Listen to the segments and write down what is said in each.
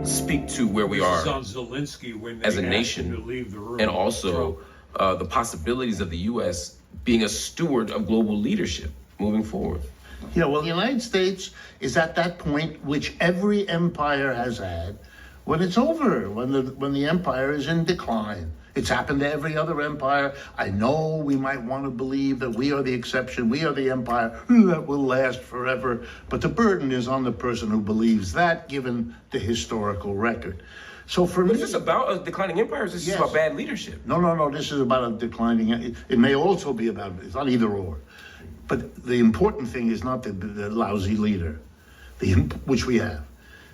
speak to where we are as a nation, and also the possibilities of the U.S. being a steward of global leadership moving forward. Yeah, well, the United States is at that point which every empire has had, when it's over, when the empire is in decline. It's happened to every other empire. I know we might want to believe that we are the exception, we are the empire that will last forever, but the burden is on the person who believes that, given the historical record. So for me, is this about a declining empire, or is this yes. about bad leadership? No. This is about a declining. It may also be about. It's not either or. But the important thing is not the lousy leader, which we have.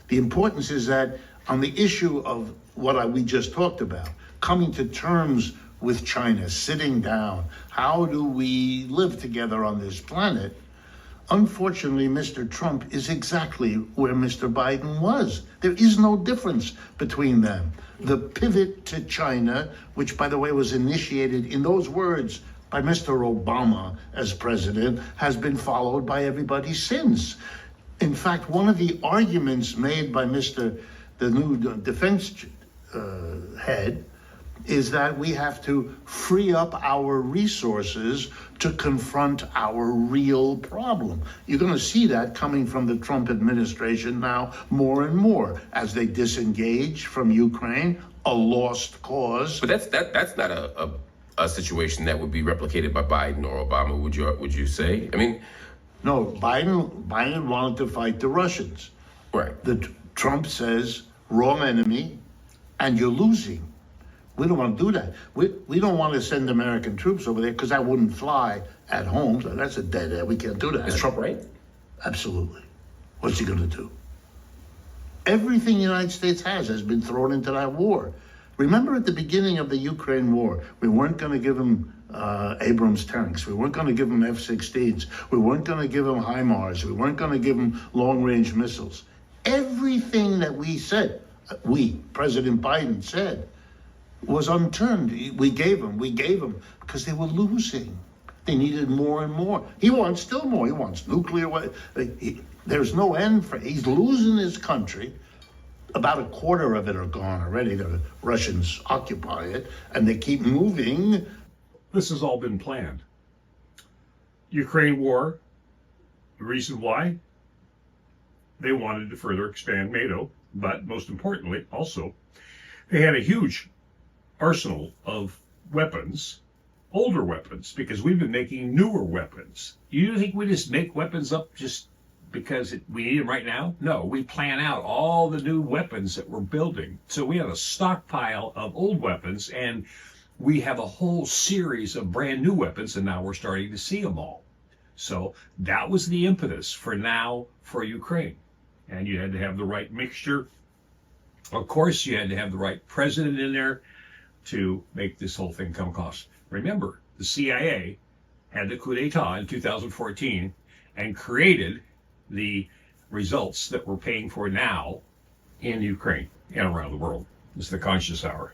The importance is that on the issue of what we just talked about, coming to terms with China, sitting down, how do we live together on this planet? Unfortunately, Mr. Trump is exactly where Mr. Biden was. There is no difference between them. The pivot to China, which, by the way, was initiated in those words by Mr. Obama as president, has been followed by everybody since. In fact, one of the arguments made by the new defense head, is that we have to free up our resources to confront our real problem. You're going to see that coming from the Trump administration now more and more as they disengage from Ukraine, a lost cause. But that's not a situation that would be replicated by Biden or Obama, would you say? I mean, no, Biden wanted to fight the Russians. Right. Trump says, wrong enemy, and you're losing. We don't want to do that. We don't want to send American troops over there because that wouldn't fly at home. So that's a dead end. We can't do that. Is Trump right? Absolutely. What's he going to do? Everything the United States has been thrown into that war. Remember at the beginning of the Ukraine war, we weren't going to give them Abrams tanks. We weren't going to give them F-16s. We weren't going to give them HIMARS. We weren't going to give them long-range missiles. Everything that we said, President Biden said, was unturned. We gave them because they were losing. They needed more and more. He wants still more. He wants nuclear weapons. There's no end for. He's losing his country. About a quarter of it are gone already. The Russians occupy it, and they keep moving. This has all been planned. Ukraine war. The reason why? They wanted to further expand NATO, but most importantly, also, they had a huge arsenal of weapons, older weapons, because we've been making newer weapons. You think we just make weapons up just because we need them right now? No, we plan out all the new weapons that we're building. So we have a stockpile of old weapons, and we have a whole series of brand new weapons, and now we're starting to see them all. So that was the impetus for Ukraine. And you had to have the right mixture. Of course, you had to have the right president in there to make this whole thing come across. Remember, the CIA had the coup d'etat in 2014 and created the results that we're paying for now in Ukraine and around the world. This is the Conscious Hour.